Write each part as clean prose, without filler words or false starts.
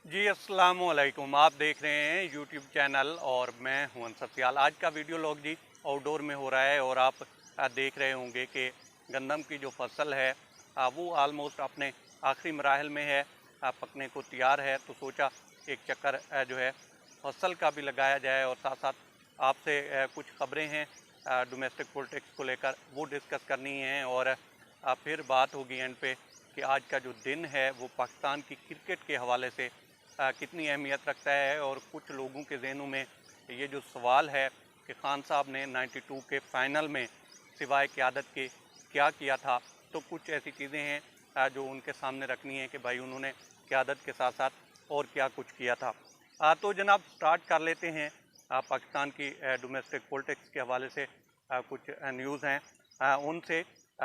जी अस्सलाम वालेकुम। आप देख रहे हैं यूट्यूब चैनल और मैं हूं अंसर सियाल। आज का वीडियो लॉग जी आउटडोर में हो रहा है और आप देख रहे होंगे कि गंदम की जो फसल है वो आलमोस्ट अपने आखिरी मराहल में है, पकने को तैयार है। तो सोचा एक चक्कर जो है फसल का भी लगाया जाए और साथ साथ आपसे कुछ खबरें हैं डोमेस्टिक पॉलिटिक्स को लेकर वो डिस्कस करनी है। और फिर बात होगी एंड पे कि आज का जो दिन है वो पाकिस्तान की क्रिकेट के हवाले से कितनी अहमियत रखता है। और कुछ लोगों के जहनों में ये जो सवाल है कि खान साहब ने 92 के फाइनल में सिवाय क़यादत के क्या किया था, तो कुछ ऐसी चीज़ें हैं जो उनके सामने रखनी है कि भाई उन्होंने क़यादत के साथ साथ और क्या कुछ किया था। तो जनाब स्टार्ट कर लेते हैं पाकिस्तान की डोमेस्टिक पॉलिटिक्स के हवाले से कुछ न्यूज़ हैं उनसे।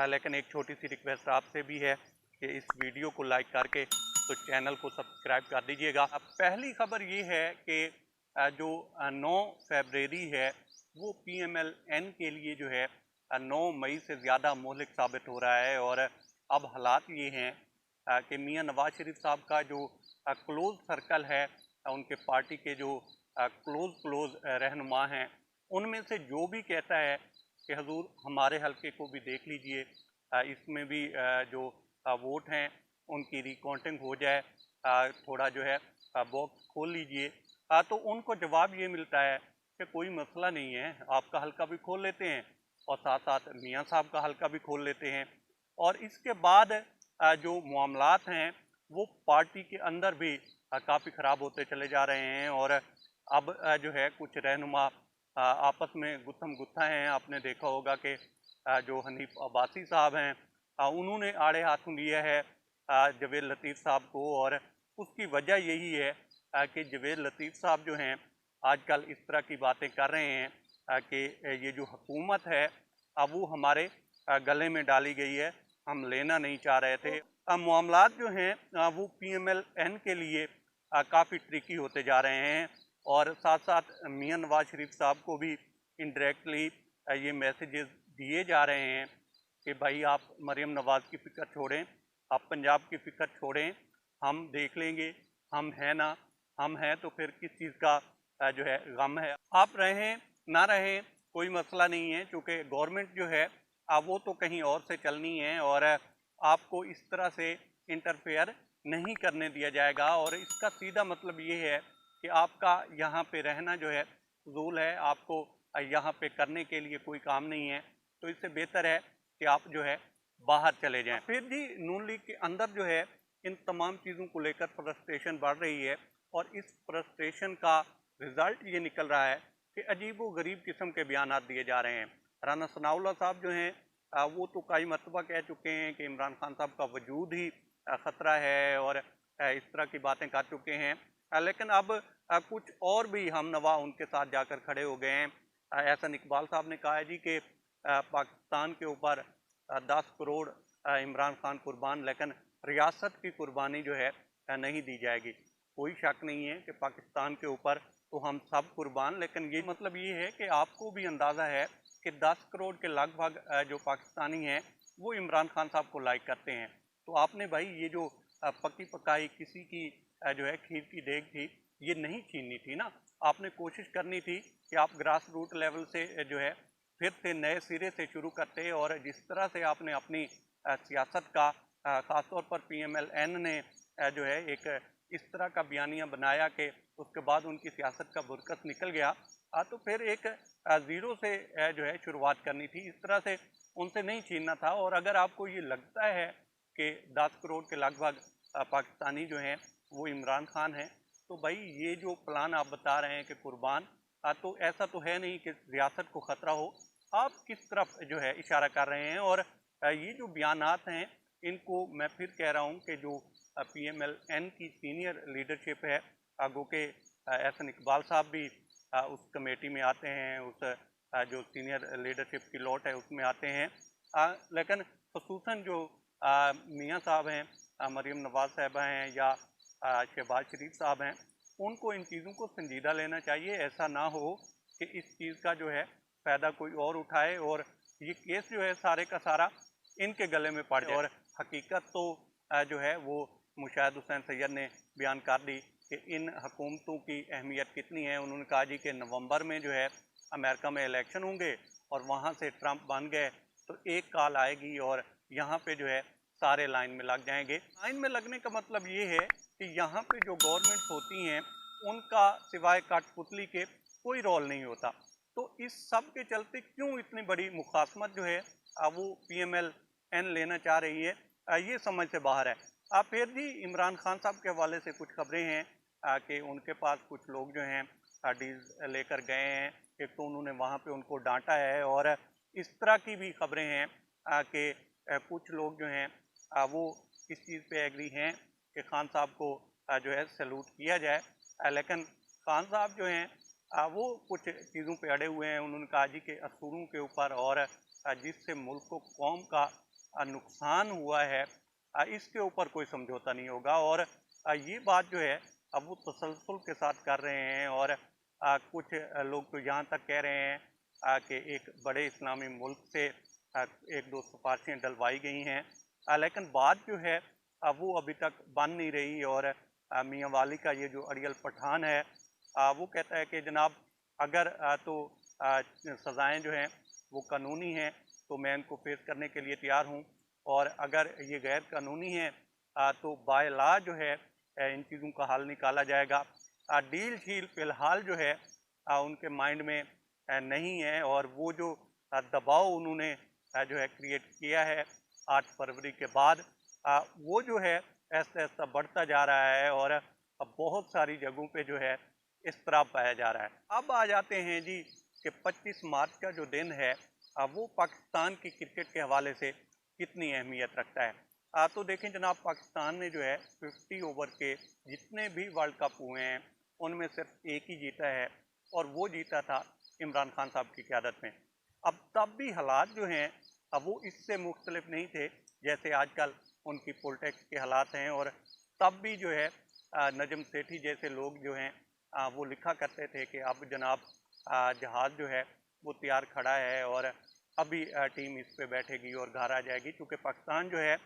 लेकिन एक छोटी सी रिक्वेस्ट आपसे भी है कि इस वीडियो को लाइक करके तो चैनल को सब्सक्राइब कर दीजिएगा। अब पहली खबर ये है कि जो 9 फरवरी है वो PMLN के लिए जो है 9 मई से ज़्यादा मोहलिक साबित हो रहा है। और अब हालात ये हैं कि मियां नवाज शरीफ साहब का जो क्लोज़ सर्कल है, उनके पार्टी के जो क्लोज़ रहनुमा हैं, उनमें से जो भी कहता है कि हजूर हमारे हलके को भी देख लीजिए, इसमें भी जो वोट हैं उनकी रिकाउंटिंग हो जाए, थोड़ा जो है बॉक्स खोल लीजिए। तो उनको जवाब ये मिलता है कि कोई मसला नहीं है, आपका हल्का भी खोल लेते हैं और साथ साथ मियां साहब का हल्का भी खोल लेते हैं। और इसके बाद जो मामलात हैं वो पार्टी के अंदर भी काफ़ी ख़राब होते चले जा रहे हैं। और अब जो है कुछ रहनुमा आपस में गुत्थम गुत्था हैं। आपने देखा होगा कि जो हनीफ अब्बासी साहब हैं उन्होंने आड़े हाथों लिया है जवेद लतीफ़ साहब को। और उसकी वजह यही है कि जवेद लतीफ़ साहब जो हैं आजकल इस तरह की बातें कर रहे हैं कि ये जो हुकूमत है वो हमारे गले में डाली गई है, हम लेना नहीं चाह रहे थे। मामलात जो हैं वो PMLN के लिए काफ़ी ट्रिकी होते जा रहे हैं। और साथ साथ मियां नवाज शरीफ साहब को भी इनडायरेक्टली ये मैसेजेस दिए जा रहे हैं कि भाई आप मरीम नवाज़ की फ़िक्र छोड़ें, आप पंजाब की फ़िक्र छोड़ें, हम देख लेंगे, हम हैं ना, हम हैं तो फिर किस चीज़ का जो है गम है। आप रहें ना रहें कोई मसला नहीं है, चूँकि गवर्नमेंट जो है वो तो कहीं और से चलनी है और आपको इस तरह से इंटरफेयर नहीं करने दिया जाएगा। और इसका सीधा मतलब ये है कि आपका यहाँ पे रहना जो है फ़ुज़ूल है, आपको यहाँ पे करने के लिए कोई काम नहीं है। तो इससे बेहतर है कि आप जो है बाहर चले जाएं। फिर जी नून लीग के अंदर जो है इन तमाम चीज़ों को लेकर फ्रस्ट्रेशन बढ़ रही है और इस फ्रस्ट्रेशन का रिज़ल्ट ये निकल रहा है कि अजीब व गरीब किस्म के बयानात दिए जा रहे हैं। राना सनाउल्लाह साहब जो हैं वो तो कई मरतबा कह चुके हैं कि इमरान खान साहब का वजूद ही ख़तरा है और इस तरह की बातें कर चुके हैं। लेकिन अब कुछ और भी हम नवा उनके साथ जाकर खड़े हो गए हैं। एहसन इकबाल साहब ने कहा है जी कि पाकिस्तान के ऊपर 10 करोड़ इमरान खान कुर्बान, लेकिन रियासत की कुर्बानी जो है नहीं दी जाएगी। कोई शक नहीं है कि पाकिस्तान के ऊपर तो हम सब कुर्बान, लेकिन ये मतलब ये है कि आपको भी अंदाज़ा है कि 10 करोड़ के लगभग जो पाकिस्तानी हैं वो इमरान खान साहब को लाइक करते हैं। तो आपने भाई ये जो पकी पकाई किसी की जो है खीर की देग थी, ये नहीं छीननी थी ना। आपने कोशिश करनी थी कि आप ग्रास रूट लेवल से जो है फिर से नए सिरे से शुरू करते। और जिस तरह से आपने अपनी सियासत का ख़ासतौर पर PMLN ने जो है एक इस तरह का बयानिया बनाया कि उसके बाद उनकी सियासत का बुरकस निकल गया, तो फिर एक ज़ीरो से जो है शुरुआत करनी थी। इस तरह से उनसे नहीं छीनना था। और अगर आपको ये लगता है कि 10 करोड़ के लगभग पाकिस्तानी जो हैं वो इमरान खान हैं, तो भाई ये जो प्लान आप बता रहे हैं कि कुर्बान, तो ऐसा तो है नहीं कि रियासत को ख़तरा हो। आप किस तरफ जो है इशारा कर रहे हैं? और ये जो बयानात हैं इनको मैं फिर कह रहा हूँ कि जो PMLN की सीनियर लीडरशिप है, गो के एहसन इकबाल साहब भी उस कमेटी में आते हैं, उस जो सीनियर लीडरशिप की लौट है उसमें आते हैं। लेकिन खसूसन जो मियां साहब हैं, मरीम नवाज़ साहबा हैं या शहबाज शरीफ साहब हैं, उनको इन चीज़ों को संजीदा लेना चाहिए। ऐसा ना हो कि इस चीज़ का जो है फ़ायदा कोई और उठाए और ये केस जो है सारे का सारा इनके गले में पड़ जाए। और हकीकत तो जो है वो मुशाहिद हुसैन सैयद ने बयान कर दी कि इन हुकूमतों की अहमियत कितनी है। उन्होंने कहा जी कि नवंबर में जो है अमेरिका में इलेक्शन होंगे और वहाँ से ट्रंप बन गए तो एक कॉल आएगी और यहाँ पे जो है सारे लाइन में लग जाएंगे। लाइन में लगने का मतलब ये है कि यहाँ पे जो गवर्नमेंट्स होती हैं उनका सिवाय कठपुतली के कोई रोल नहीं होता। तो इस सब के चलते क्यों इतनी बड़ी मुखासमत जो है वो PMLN लेना चाह रही है, ये समझ से बाहर है। फिर भी इमरान खान साहब के हवाले से कुछ खबरें हैं कि उनके पास कुछ लोग जो हैं डील लेकर गए हैं। एक तो उन्होंने वहाँ पे उनको डांटा है और इस तरह की भी खबरें हैं कि कुछ लोग जो हैं वो इस चीज़ पे एग्री हैं कि खान साहब को जो है सैल्यूट किया जाए। लेकिन खान साहब जो हैं वो कुछ चीज़ों पे अड़े हुए हैं। उन्होंने कहा जी कि असूलों के ऊपर और जिससे मुल्क को कौम का नुकसान हुआ है इसके ऊपर कोई समझौता नहीं होगा। और ये बात जो है अब वो तसलसल के साथ कर रहे हैं और कुछ लोग तो यहाँ तक कह रहे हैं कि एक बड़े इस्लामी मुल्क से एक दो सिफारिशें डलवाई गई हैं, लेकिन बात जो है वो अभी तक बन नहीं रही। और मियाँ वाली का ये जो अड़ियल पठान है वो कहता है कि जनाब अगर तो सज़ाएँ जो हैं वो कानूनी हैं तो मैं इनको फेस करने के लिए तैयार हूँ, और अगर ये गैर कानूनी है तो बाय लॉ जो है इन चीज़ों का हल निकाला जाएगा। डील शील फ़िलहाल जो है उनके माइंड में नहीं है, और वो जो दबाव उन्होंने जो है क्रिएट किया है 8 फरवरी के बाद वो जो है ऐसा बढ़ता जा रहा है और अब बहुत सारी जगहों पे जो है इस तरह पाया जा रहा है। अब आ जाते हैं जी कि 25 मार्च का जो दिन है वो पाकिस्तान की क्रिकेट के हवाले से कितनी अहमियत रखता है। तो देखें जनाब, पाकिस्तान ने जो है 50 ओवर के जितने भी वर्ल्ड कप हुए हैं उनमें सिर्फ एक ही जीता है, और वो जीता था इमरान खान साहब की क़यादत में। अब तब भी हालात जो हैं अब वो इससे मुख्तलिफ नहीं थे जैसे आजकल उनकी पॉलिटिक्स के हालात हैं। और तब भी जो है नजम सेठी जैसे लोग जो हैं वो लिखा करते थे कि अब जनाब जहाज़ जो है वो तैयार खड़ा है और अभी टीम इस पे बैठेगी और घर आ जाएगी, क्योंकि पाकिस्तान जो है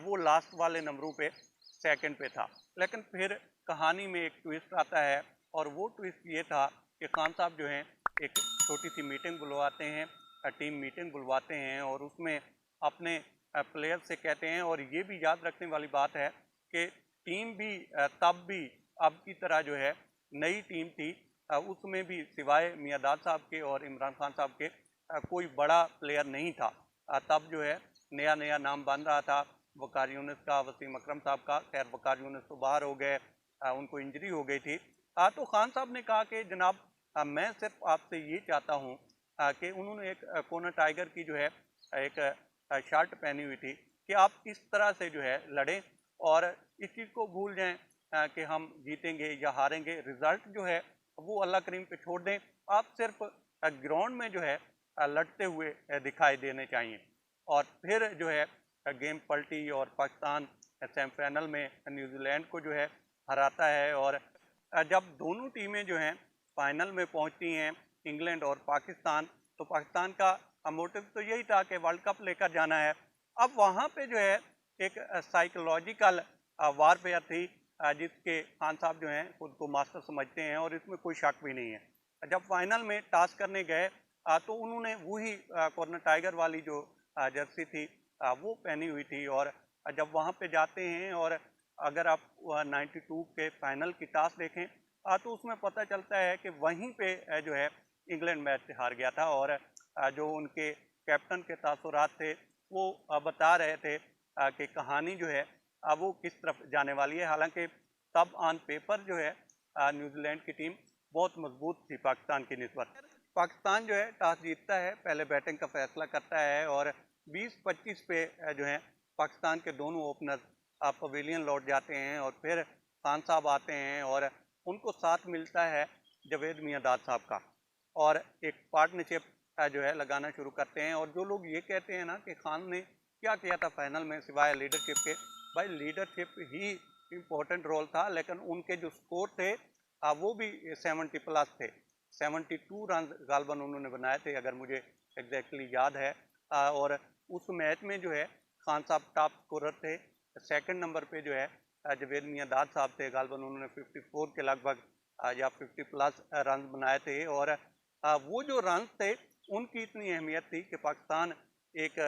वो लास्ट वाले नंबरों पे सेकंड पे था। लेकिन फिर कहानी में एक ट्विस्ट आता है, और वो ट्विस्ट ये था कि खान साहब जो हैं एक छोटी सी मीटिंग बुलवाते हैं, टीम मीटिंग बुलवाते हैं और उसमें अपने प्लेयर से कहते हैं। और ये भी याद रखने वाली बात है कि टीम भी तब भी अब की तरह जो है नई टीम थी, उसमें भी सिवाय मियाँदाद साहब के और इमरान खान साहब के कोई बड़ा प्लेयर नहीं था। तब जो है नया नया नाम बन रहा था, वकार यूनिस का, वसीम अकरम साहब का। खैर वकार यूनिस तो बाहर हो गए, उनको इंजरी हो गई थी। तो खान साहब ने कहा कि जनाब मैं सिर्फ आपसे ये चाहता हूँ कि उन्होंने एक कोना टाइगर की जो है एक शर्ट पहनी हुई थी कि आप इस तरह से जो है लड़ें और इस चीज़ को भूल जाएं कि हम जीतेंगे या हारेंगे। रिज़ल्ट जो है वो अल्लाह करीम पे छोड़ दें, आप सिर्फ ग्राउंड में जो है लड़ते हुए दिखाई देने चाहिए। और फिर जो है गेम पलटी और पाकिस्तान सेमीफाइनल में न्यूजीलैंड को जो है हराता है। और जब दोनों टीमें जो हैं फाइनल में पहुंचती हैं, इंग्लैंड और पाकिस्तान, तो पाकिस्तान का मोटिव तो यही था कि वर्ल्ड कप लेकर जाना है। अब वहाँ पे जो है एक साइकोलॉजिकल वारफेयर थी जिसके खान साहब जो हैं खुद को मास्टर समझते हैं और इसमें कोई शक भी नहीं है। जब फाइनल में टास्क करने गए तो उन्होंने वही कॉर्नर टाइगर वाली जो जर्सी थी वो पहनी हुई थी। और जब वहाँ पे जाते हैं और अगर आप 92 के फाइनल की टास्क देखें तो उसमें पता चलता है कि वहीं पे जो है इंग्लैंड मैच हार गया था। और जो उनके कैप्टन के तासुरात थे वो बता रहे थे कि कहानी जो है वो किस तरफ जाने वाली है। हालांकि तब ऑन पेपर जो है न्यूजीलैंड की टीम बहुत मजबूत थी पाकिस्तान की निस्बत। पाकिस्तान जो है टॉस जीतता है, पहले बैटिंग का फैसला करता है और 20-25 पे जो है पाकिस्तान के दोनों ओपनर पवेलियन लौट जाते हैं। और फिर खान साहब आते हैं और उनको साथ मिलता है जावेद मियाँदाद साहब का, और एक पार्टनरशिप जो है लगाना शुरू करते हैं। और जो लोग ये कहते हैं ना कि खान ने क्या किया था फाइनल में सिवाय लीडरशिप के, भाई लीडरशिप ही इम्पोर्टेंट रोल था, लेकिन उनके जो स्कोर थे वो भी 70+ थे। 72 रन गालबन उन्होंने बनाए थे अगर मुझे एग्जैक्टली याद है। और उस मैच में जो है खान साहब टॉप स्कोरर थे। सेकंड नंबर पे जो है जवेद मियांदाद साहब थे, गालबन उन्होंने 54 के लगभग या 50+ रन बनाए थे। और वो जो रन थे उनकी इतनी अहमियत थी कि पाकिस्तान एक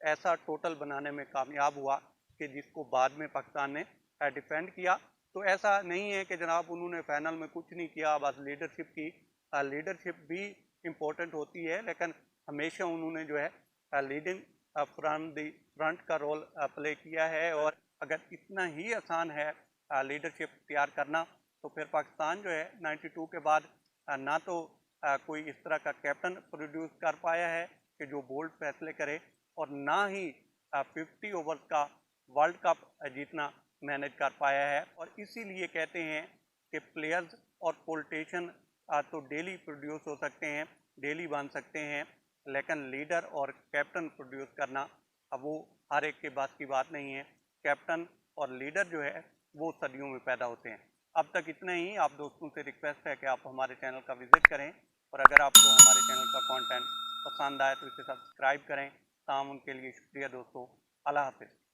ऐसा टोटल बनाने में कामयाब हुआ कि जिसको बाद में पाकिस्तान ने डिफेंड किया। तो ऐसा नहीं है कि जनाब उन्होंने फाइनल में कुछ नहीं किया, बस लीडरशिप की। लीडरशिप भी इम्पोर्टेंट होती है, लेकिन हमेशा उन्होंने जो है लीडिंग फ्रॉम द फ्रंट का रोल प्ले किया है। और अगर इतना ही आसान है लीडरशिप तैयार करना, तो फिर पाकिस्तान जो है 92 के बाद ना तो कोई इस तरह का कैप्टन प्रोड्यूस कर पाया है कि जो बोल्ड फैसले करे, और ना ही 50 ओवर्स का वर्ल्ड कप जीतना मैनेज कर पाया है। और इसीलिए कहते हैं कि प्लेयर्स और पॉलिटिशियन तो डेली प्रोड्यूस हो सकते हैं, डेली बन सकते हैं, लेकिन लीडर और कैप्टन प्रोड्यूस करना अब वो हर एक के बस की बात नहीं है। कैप्टन और लीडर जो है वो सदियों में पैदा होते हैं। अब तक इतना ही। आप दोस्तों से रिक्वेस्ट है कि आप हमारे चैनल का विजिट करें, और अगर आपको हमारे चैनल का कंटेंट पसंद आए तो इसे सब्सक्राइब करें। ताम उनके लिए शुक्रिया दोस्तों। अल्लाह हाफिज़।